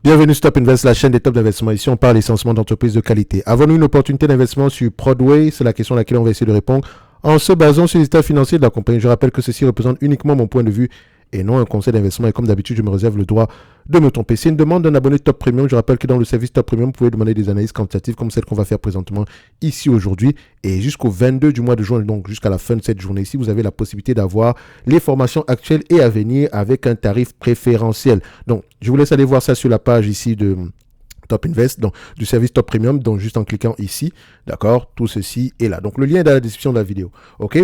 Bienvenue sur Top Invest, la chaîne des top d'investissement. Ici, on parle essentiellement d'entreprises de qualité. Avons-nous une opportunité d'investissement sur Prodway? C'est la question à laquelle on va essayer de répondre en se basant sur les états financiers de la compagnie. Je rappelle que ceci représente uniquement mon point de vue et non un conseil d'investissement. Et comme d'habitude, je me réserve le droit de me tromper. C'est une demande d'un abonné Top Premium. Je rappelle que dans le service Top Premium, vous pouvez demander des analyses quantitatives comme celle qu'on va faire présentement ici aujourd'hui. Et jusqu'au 22 du mois de juin, donc jusqu'à la fin de cette journée-ci, vous avez la possibilité d'avoir les formations actuelles et à venir avec un tarif préférentiel. Donc, je vous laisse aller voir ça sur la page ici de Top Invest, donc du service Top Premium, donc juste en cliquant ici, d'accord, tout ceci est là. Donc le lien est dans la description de la vidéo, ok.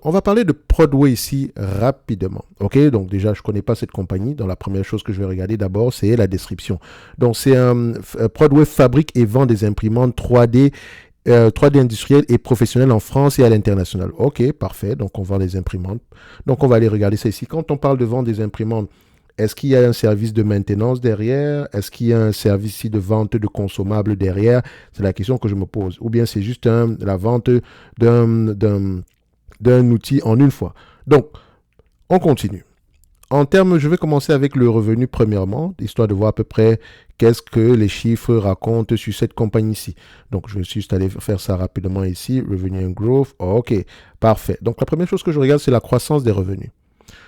On va parler de Prodway ici rapidement, ok. Donc déjà, je connais pas cette compagnie, donc la première chose que je vais regarder d'abord, c'est la description. Donc c'est un Prodway fabrique et vend des imprimantes 3D 3D industriel et professionnel en France et à l'international. Ok, parfait. Donc, on vend des imprimantes. Donc, on va aller regarder ça ici. Quand on parle de vendre des imprimantes, est-ce qu'il y a un service de maintenance derrière? Est-ce qu'il y a un service ici de vente de consommables derrière? C'est la question que je me pose. Ou bien c'est juste la vente d'un outil en une fois. Donc, on continue. En termes, je vais commencer avec le revenu premièrement, histoire de voir à peu près qu'est-ce que les chiffres racontent sur cette compagnie-ci. Donc, je vais juste aller faire ça rapidement ici. Revenue and growth. OK, parfait. Donc, la première chose que je regarde, c'est la croissance des revenus.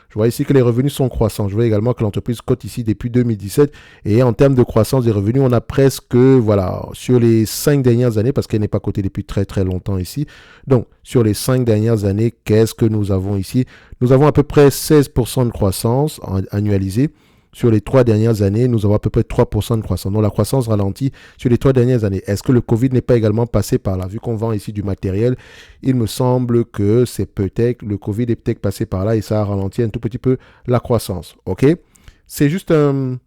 Je vois ici que les revenus sont croissants. Je vois également que l'entreprise cote ici depuis 2017. Et en termes de croissance des revenus, on a presque, voilà, sur les 5 dernières années, parce qu'elle n'est pas cotée depuis très très longtemps ici. Donc, sur les 5 dernières années, qu'est-ce que nous avons ici? Nous avons à peu près 16% de croissance annualisée. Sur les 3 dernières années, nous avons à peu près 3% de croissance. Donc, la croissance ralentit sur les 3 dernières années. Est-ce que le Covid n'est pas également passé par là? Vu qu'on vend ici du matériel, il me semble que c'est peut-être, le Covid est peut-être passé par là et ça a ralenti un tout petit peu la croissance. OK? C'est juste une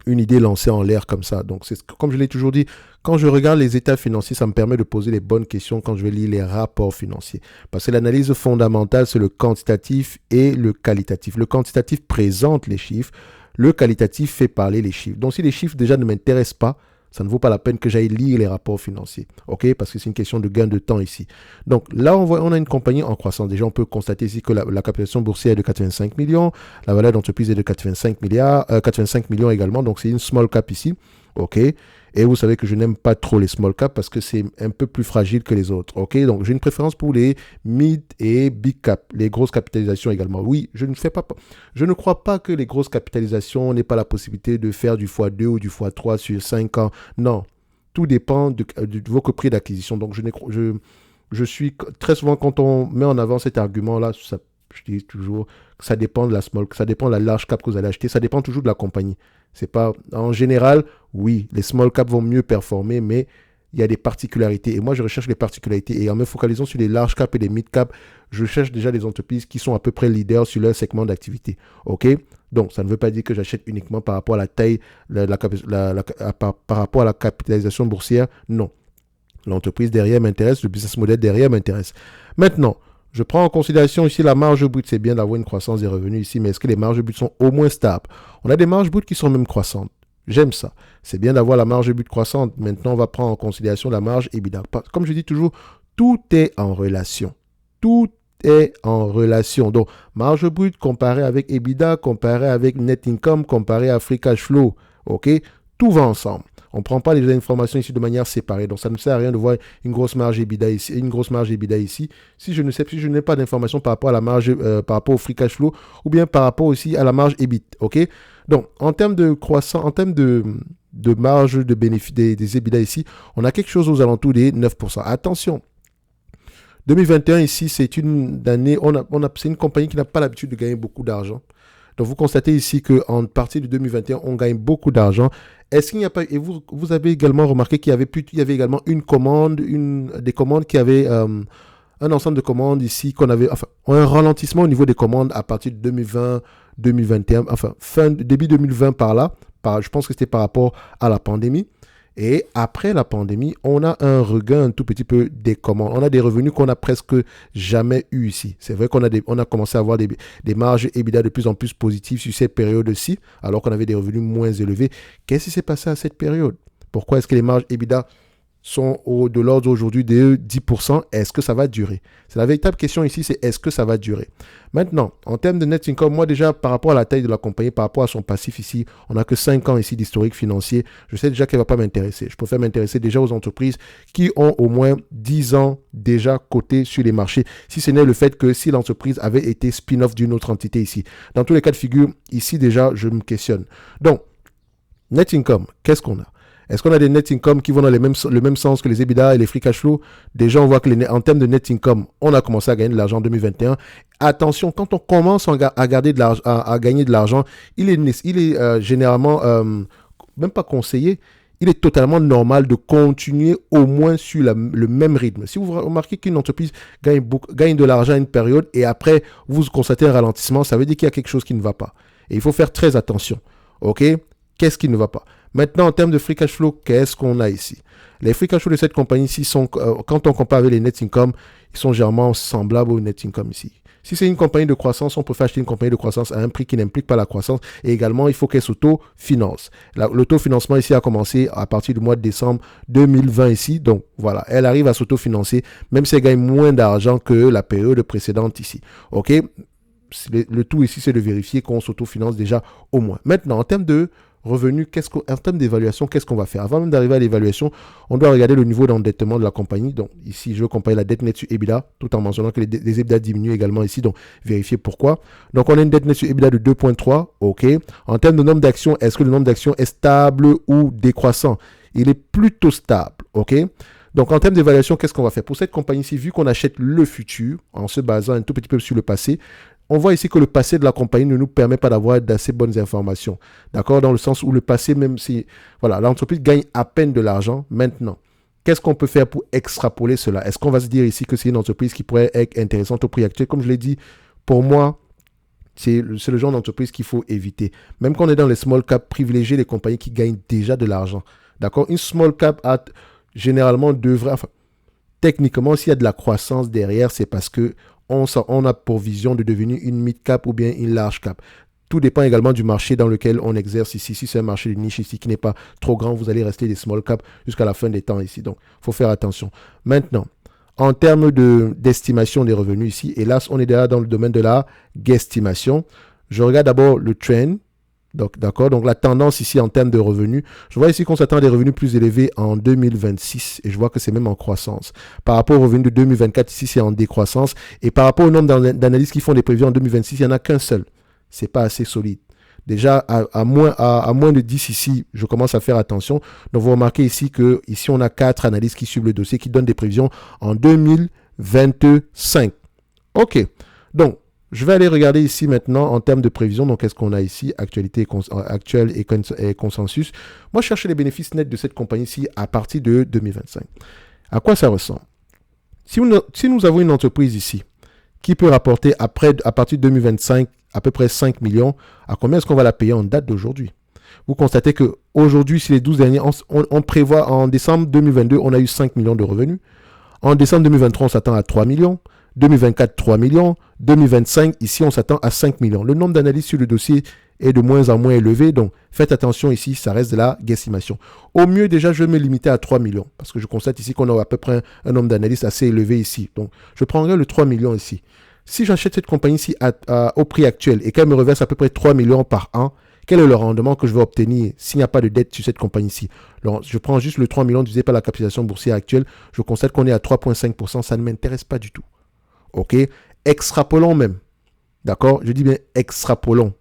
idée lancée en l'air comme ça. Donc, c'est comme je l'ai toujours dit, quand je regarde les états financiers, ça me permet de poser les bonnes questions quand je vais lire les rapports financiers. Parce que l'analyse fondamentale, c'est le quantitatif et le qualitatif. Le quantitatif présente les chiffres. Le qualitatif fait parler les chiffres. Donc, si les chiffres déjà ne m'intéressent pas, ça ne vaut pas la peine que j'aille lire les rapports financiers. OK? Parce que c'est une question de gain de temps ici. Donc, là, on a une compagnie en croissance. Déjà, on peut constater ici que la capitalisation boursière est de 85 millions. La valeur d'entreprise est de 85 millions également. Donc, c'est une small cap ici. OK? Et vous savez que je n'aime pas trop les small cap parce que c'est un peu plus fragile que les autres. OK? Donc, j'ai une préférence pour les mid et big cap, les grosses capitalisations également. Oui, je ne crois pas que les grosses capitalisations n'aient pas la possibilité de faire du x2 ou du x3 sur 5 ans. Non. Tout dépend de votre prix d'acquisition. Donc, je suis très souvent, quand on met en avant cet argument-là, je dis toujours que ça dépend de ça dépend de la large cap que vous allez acheter. Ça dépend toujours de la compagnie. C'est pas, en général, oui, les small caps vont mieux performer, mais il y a des particularités. Et moi, je recherche les particularités. Et en me focalisant sur les large caps et les mid caps, je cherche déjà des entreprises qui sont à peu près leaders sur leur segment d'activité. OK? Donc, ça ne veut pas dire que j'achète uniquement par rapport à la taille, par rapport à la capitalisation boursière. Non. L'entreprise derrière m'intéresse, le business model derrière m'intéresse. Maintenant, je prends en considération ici la marge brute. C'est bien d'avoir une croissance des revenus ici, mais est-ce que les marges brutes sont au moins stables? On a des marges brutes qui sont même croissantes. J'aime ça. C'est bien d'avoir la marge brute croissante. Maintenant, on va prendre en considération la marge EBITDA. Comme je dis toujours, tout est en relation. Tout est en relation. Donc, marge brute comparée avec EBITDA, comparée avec net income, comparée à free cash flow. OK? Tout va ensemble. On ne prend pas les informations ici de manière séparée. Donc, ça ne sert à rien de voir une grosse marge EBITDA ici, si je n'ai pas d'informations par rapport à la marge, par rapport au free cash flow, ou bien par rapport aussi à la marge EBIT. OK? Donc, en termes de croissance, en termes de marge de bénéfice des EBITDA ici, on a quelque chose aux alentours des 9%. Attention, 2021 ici, c'est une année, c'est une compagnie qui n'a pas l'habitude de gagner beaucoup d'argent. Donc, vous constatez ici qu'en partie de 2021, on gagne beaucoup d'argent. Est-ce qu'il n'y a pas... Et vous avez également remarqué qu'il y avait également des commandes qui avaient... un ensemble de commandes ici qu'on avait... Enfin, un ralentissement au niveau des commandes à partir de 2020, 2021, enfin, début 2020 par là. Je pense que c'était par rapport à la pandémie. Et après la pandémie, on a un regain un tout petit peu des commandes. On a des revenus qu'on n'a presque jamais eu ici. C'est vrai qu'on a commencé à avoir des marges EBITDA de plus en plus positives sur cette période-ci, alors qu'on avait des revenus moins élevés. Qu'est-ce qui s'est passé à cette période? Pourquoi est-ce que les marges EBITDA sont de l'ordre aujourd'hui de 10%. Est-ce que ça va durer? C'est la véritable question ici, c'est est-ce que ça va durer? Maintenant, en termes de net income, moi déjà, par rapport à la taille de la compagnie, par rapport à son passif ici, on n'a que 5 ans ici d'historique financier. Je sais déjà qu'elle ne va pas m'intéresser. Je préfère m'intéresser déjà aux entreprises qui ont au moins 10 ans déjà cotées sur les marchés, si ce n'est le fait que si l'entreprise avait été spin-off d'une autre entité ici. Dans tous les cas de figure, ici déjà, je me questionne. Donc, net income, qu'est-ce qu'on a? Est-ce qu'on a des net income qui vont dans le même sens que les EBITDA et les free cash flow? Déjà, on voit que en termes de net income, on a commencé à gagner de l'argent en 2021. Attention, quand on commence à gagner de l'argent, il est généralement, même pas conseillé, il est totalement normal de continuer au moins sur le même rythme. Si vous remarquez qu'une entreprise gagne de l'argent à une période et après, vous constatez un ralentissement, ça veut dire qu'il y a quelque chose qui ne va pas. Et il faut faire très attention. OK? Qu'est-ce qui ne va pas? Maintenant, en termes de free cash flow, qu'est-ce qu'on a ici? Les free cash flow de cette compagnie-ci sont, quand on compare avec les net income, ils sont généralement semblables aux net income ici. Si c'est une compagnie de croissance, on préfère acheter une compagnie de croissance à un prix qui n'implique pas la croissance. Et également, il faut qu'elle s'auto-finance. L'autofinancement ici a commencé à partir du mois de décembre 2020 ici. Donc voilà, elle arrive à s'autofinancer, même si elle gagne moins d'argent que la période précédente ici. OK? Le tout ici, c'est de vérifier qu'on s'autofinance déjà au moins. Maintenant, en termes de revenus, en termes d'évaluation, qu'est-ce qu'on va faire? Avant même d'arriver à l'évaluation, on doit regarder le niveau d'endettement de la compagnie. Donc ici, je veux comparer la dette nette sur EBITDA, tout en mentionnant que les EBITDA diminuent également ici, donc vérifier pourquoi. Donc on a une dette nette sur EBITDA de 2.3, ok. En termes de nombre d'actions, est-ce que le nombre d'actions est stable ou décroissant? Il est plutôt stable, ok. Donc, en termes d'évaluation, qu'est-ce qu'on va faire? Pour cette compagnie-ci, vu qu'on achète le futur, en se basant un tout petit peu sur le passé, on voit ici que le passé de la compagnie ne nous permet pas d'avoir d'assez bonnes informations. D'accord? Dans le sens où le passé, même si voilà, l'entreprise gagne à peine de l'argent maintenant. Qu'est-ce qu'on peut faire pour extrapoler cela? Est-ce qu'on va se dire ici que c'est une entreprise qui pourrait être intéressante au prix actuel? Comme je l'ai dit, pour moi, c'est le genre d'entreprise qu'il faut éviter. Même quand on est dans les small cap, privilégier les compagnies qui gagnent déjà de l'argent. D'accord? Une small cap généralement devrait... Enfin, techniquement, s'il y a de la croissance derrière, c'est parce que on a pour vision de devenir une mid-cap ou bien une large cap. Tout dépend également du marché dans lequel on exerce ici. Si c'est un marché de niche ici qui n'est pas trop grand, vous allez rester des small cap jusqu'à la fin des temps ici. Donc, il faut faire attention. Maintenant, en termes d'estimation des revenus ici, hélas, on est déjà dans le domaine de la guesstimation. Je regarde d'abord le trend. Donc, d'accord. Donc, la tendance ici en termes de revenus, je vois ici qu'on s'attend à des revenus plus élevés en 2026 et je vois que c'est même en croissance. Par rapport aux revenus de 2024, ici, c'est en décroissance. Et par rapport au nombre d'analystes qui font des prévisions en 2026, il n'y en a qu'un seul. C'est pas assez solide. Déjà, à moins de 10 ici, je commence à faire attention. Donc, vous remarquez ici que ici on a 4 analystes qui suivent le dossier, qui donnent des prévisions en 2025. OK. Donc, je vais aller regarder ici maintenant en termes de prévision. Donc, qu'est-ce qu'on a ici? Actualité actuelle et consensus. Moi, je cherche les bénéfices nets de cette compagnie-ci à partir de 2025. À quoi ça ressemble? Si nous avons une entreprise ici qui peut rapporter à partir de 2025 à peu près 5 millions, à combien est-ce qu'on va la payer en date d'aujourd'hui? Vous constatez qu'aujourd'hui, si les 12 derniers, on prévoit en décembre 2022, on a eu 5 millions de revenus. En décembre 2023, on s'attend à 3 millions. 2024, 3 millions. 2025, ici, on s'attend à 5 millions. Le nombre d'analyses sur le dossier est de moins en moins élevé. Donc, faites attention ici, ça reste de la guesstimation. Au mieux, déjà, je vais me limiter à 3 millions. Parce que je constate ici qu'on a à peu près un nombre d'analystes assez élevé ici. Donc, je prendrai le 3 millions ici. Si j'achète cette compagnie-ci au prix actuel et qu'elle me reverse à peu près 3 millions par an, quel est le rendement que je vais obtenir s'il n'y a pas de dette sur cette compagnie-ci? Je prends juste le 3 millions divisé par la capitalisation boursière actuelle. Je constate qu'on est à 3,5%. Ça ne m'intéresse pas du tout. OK? Extrapolons même. D'accord? Je dis bien extrapolons.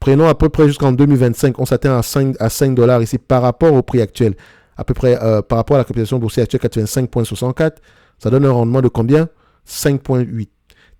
Prenons à peu près jusqu'en 2025. On s'atteint à 5 dollars ici par rapport au prix actuel. À peu près par rapport à la capitalisation boursière actuelle, 85,64. Ça donne un rendement de combien? 5,8.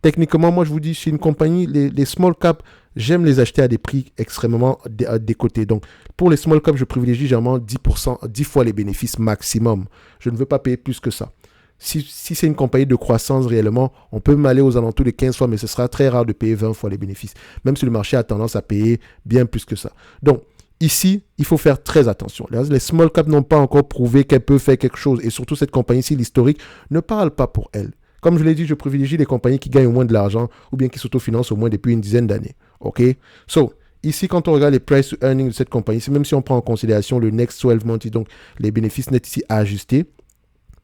Techniquement, moi, je vous dis, c'est une compagnie, les small caps, j'aime les acheter à des prix extrêmement décotés. Donc, pour les small caps, je privilégie généralement 10%, 10 fois les bénéfices maximum. Je ne veux pas payer plus que ça. Si c'est une compagnie de croissance réellement, on peut m'aller aux alentours de 15 fois, mais ce sera très rare de payer 20 fois les bénéfices. Même si le marché a tendance à payer bien plus que ça. Donc, ici, il faut faire très attention. Les small caps n'ont pas encore prouvé qu'elles peuvent faire quelque chose. Et surtout, cette compagnie-ci, l'historique, ne parle pas pour elle. Comme je l'ai dit, je privilégie les compagnies qui gagnent au moins de l'argent ou bien qui s'autofinancent au moins depuis une dizaine d'années. OK? So, Ici, quand on regarde les price to earnings de cette compagnie, même si on prend en considération le next 12 months, donc les bénéfices nets ici ajustés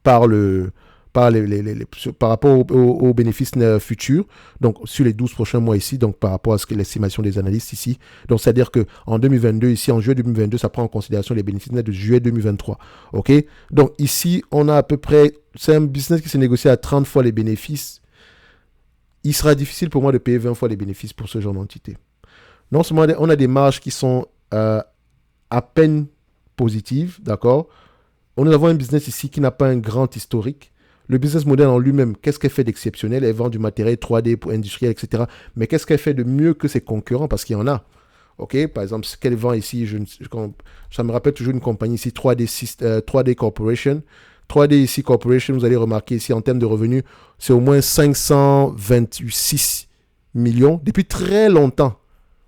par par rapport aux bénéfices futurs, donc sur les 12 prochains mois ici, donc par rapport à ce que l'estimation des analystes ici. Donc, c'est-à-dire qu'en 2022, ici, en juillet 2022, ça prend en considération les bénéfices nets de juillet 2023. OK? Donc, ici, on a à peu près, c'est un business qui s'est négocié à 30 fois les bénéfices. Il sera difficile pour moi de payer 20 fois les bénéfices pour ce genre d'entité. Non seulement on a des marges qui sont à peine positives, d'accord? Nous avons un business ici qui n'a pas un grand historique. Le business model en lui-même, qu'est-ce qu'elle fait d'exceptionnel? Elle vend du matériel 3D pour industriel, etc. Mais qu'est-ce qu'elle fait de mieux que ses concurrents? Parce qu'il y en a. OK? Par exemple, ce qu'elle vend ici, ça me rappelle toujours une compagnie ici, 3D Corporation. 3D ici Corporation, vous allez remarquer ici en termes de revenus, c'est au moins 526 millions depuis très longtemps.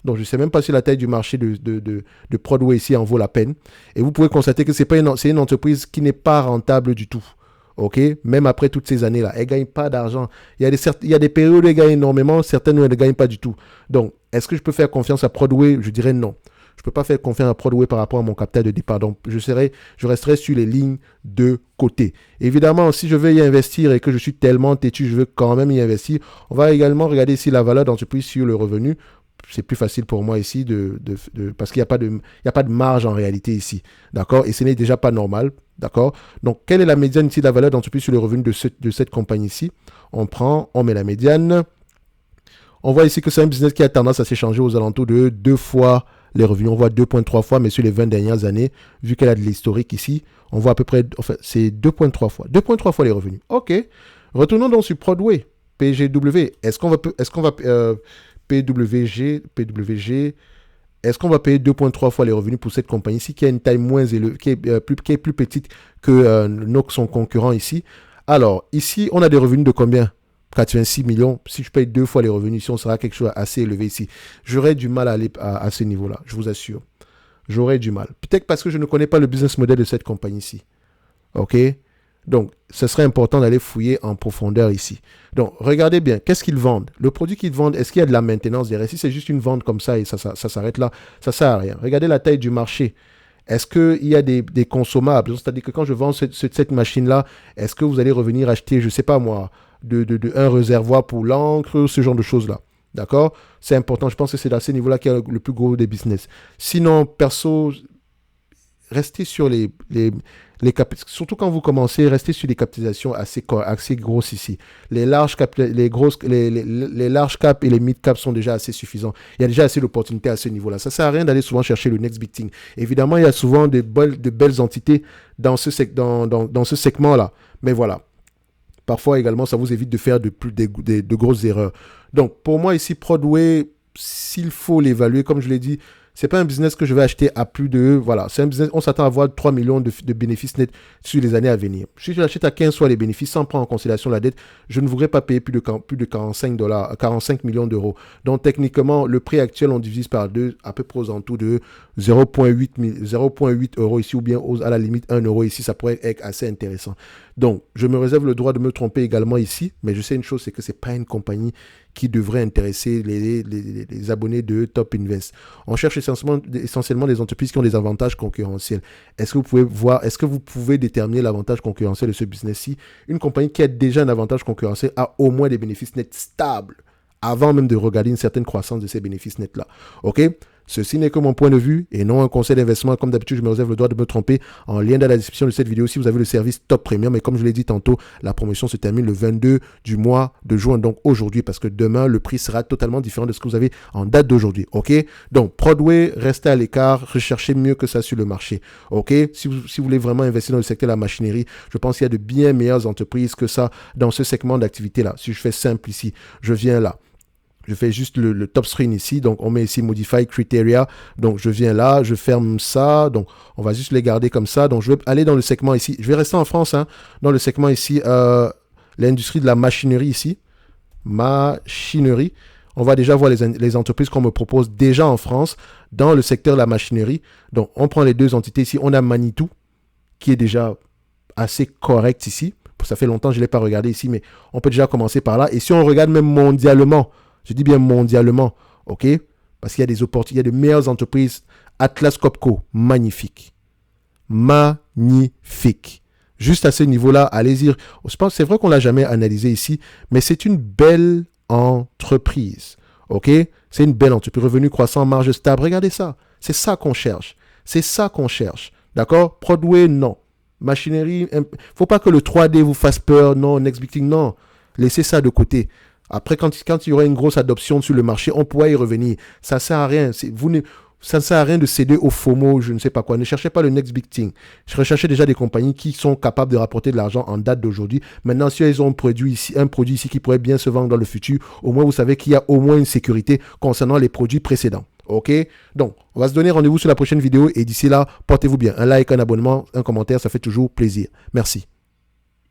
Donc, je ne sais même pas si la taille du marché de Prodway ici en vaut la peine. Et vous pouvez constater que c'est une entreprise qui n'est pas rentable du tout. OK? Même après toutes ces années-là, elle ne gagne pas d'argent. Il y a des périodes où elle gagne énormément, certaines où elle ne gagne pas du tout. Donc, est-ce que je peux faire confiance à Prodway? Je dirais non. Je ne peux pas faire confiance à Prodway par rapport à mon capital de départ. Donc, je resterai sur les lignes de côté. Évidemment, si je veux y investir et que je suis tellement têtu, je veux quand même y investir, on va également regarder ici la valeur d'entreprise sur le revenu. C'est plus facile pour moi ici parce qu'il n'y a pas de marge en réalité ici. D'accord? Et ce n'est déjà pas normal. D'accord? Donc, quelle est la médiane ici de la valeur d'entreprise sur le revenu de cette compagnie ici? On met la médiane. On voit ici que c'est un business qui a tendance à s'échanger aux alentours de 2 fois les revenus. On voit 2,3 fois, mais sur les 20 dernières années, vu qu'elle a de l'historique ici, on voit à peu près, enfin, c'est 2,3 fois. 2,3 fois les revenus. OK. Retournons donc sur Prodway, PGW. Est-ce qu'on va PWG, est-ce qu'on va payer 2,3 fois les revenus pour cette compagnie ici qui a une taille moins élevée, qui est plus petite que son concurrent ici? Alors, ici, on a des revenus de combien? 86 millions. Si je paye 2 fois les revenus ici, on sera quelque chose assez élevé ici. J'aurais du mal à aller à ce niveau-là, je vous assure. J'aurais du mal. Peut-être parce que je ne connais pas le business model de cette compagnie ici. OK? Donc, ce serait important d'aller fouiller en profondeur ici. Donc, regardez bien, qu'est-ce qu'ils vendent? Le produit qu'ils vendent, est-ce qu'il y a de la maintenance derrière? Si c'est juste une vente comme ça et ça s'arrête là, ça ne sert à rien. Regardez la taille du marché. Est-ce qu'il y a des consommables? C'est-à-dire que quand je vends cette machine-là, est-ce que vous allez revenir acheter, je ne sais pas moi, un réservoir pour l'encre, ce genre de choses-là? D'accord? C'est important. Je pense que c'est à ce niveau-là qu'il y a le plus gros des business. Sinon, perso, restez sur surtout quand vous commencez, restez sur des capitalisations assez grosses ici. Les larges caps et les mid caps sont déjà assez suffisants. Il y a déjà assez d'opportunités à ce niveau-là. Ça ne sert à rien d'aller souvent chercher le next big thing. Évidemment, il y a souvent de belles entités dans ce segment-là. Mais voilà. Parfois également, ça vous évite de faire de grosses erreurs. Donc, pour moi ici, Prodway, s'il faut l'évaluer, comme je l'ai dit, c'est pas un business que je vais acheter à plus de... Voilà, c'est un business, on s'attend à avoir 3 millions de bénéfices nets sur les années à venir. Si je l'achète à 15 fois les bénéfices, sans prendre en considération la dette, je ne voudrais pas payer plus de 45 millions d'euros. Donc techniquement, le prix actuel, on divise par 2, à peu près aux alentours de 0,8 euros ici, ou bien à la limite 1 euro ici, ça pourrait être assez intéressant. Donc, je me réserve le droit de me tromper également ici, mais je sais une chose, c'est que ce n'est pas une compagnie qui devrait intéresser les abonnés de Top Invest. On cherche essentiellement des entreprises qui ont des avantages concurrentiels. Est-ce que vous pouvez déterminer l'avantage concurrentiel de ce business-ci? Une compagnie qui a déjà un avantage concurrentiel a au moins des bénéfices nets stables avant même de regarder une certaine croissance de ces bénéfices nets-là. OK? Ceci n'est que mon point de vue et non un conseil d'investissement. Comme d'habitude, je me réserve le droit de me tromper. En lien dans la description de cette vidéo, si vous avez le service Top Premium, mais comme je l'ai dit tantôt, la promotion se termine le 22 du mois de juin, donc aujourd'hui, parce que demain, le prix sera totalement différent de ce que vous avez en date d'aujourd'hui. OK? Donc, Prodway, restez à l'écart, recherchez mieux que ça sur le marché. OK? Si vous voulez vraiment investir dans le secteur de la machinerie, je pense qu'il y a de bien meilleures entreprises que ça dans ce segment d'activité-là. Si je fais simple ici, je viens là. Je fais juste le top screen ici. Donc, on met ici Modify Criteria. Donc, je viens là, je ferme ça. Donc, on va juste les garder comme ça. Donc, je vais aller dans le segment ici. Je vais rester en France, hein, dans le segment ici, l'industrie de la machinerie ici. Machinerie. On va déjà voir les entreprises qu'on me propose déjà en France dans le secteur de la machinerie. Donc, on prend les deux entités ici. On a Manitou, qui est déjà assez correct ici. Ça fait longtemps que je ne l'ai pas regardé ici, mais on peut déjà commencer par là. Et si on regarde même mondialement, je dis bien mondialement, ok? Parce qu'il y a des opportunités, il y a de meilleures entreprises. Atlas Copco, magnifique. Magnifique. Juste à ce niveau-là, allez-y. Je pense, c'est vrai qu'on ne l'a jamais analysé ici, mais c'est une belle entreprise. OK? C'est une belle entreprise. Revenu croissant, marge stable. Regardez ça. C'est ça qu'on cherche. C'est ça qu'on cherche. D'accord? Broadway, non. Machinerie, faut pas que le 3D vous fasse peur. Non, Next Big Thing, non. Laissez ça de côté. Après, quand il y aura une grosse adoption sur le marché, on pourra y revenir. Ça ne sert à rien. Ça ne sert à rien de céder au FOMO, je ne sais pas quoi. Ne cherchez pas le next big thing. Je recherchais déjà des compagnies qui sont capables de rapporter de l'argent en date d'aujourd'hui. Maintenant, si elles ont un produit ici qui pourrait bien se vendre dans le futur, au moins vous savez qu'il y a au moins une sécurité concernant les produits précédents. OK? Donc, on va se donner rendez-vous sur la prochaine vidéo et d'ici là, portez-vous bien. Un like, un abonnement, un commentaire, ça fait toujours plaisir. Merci.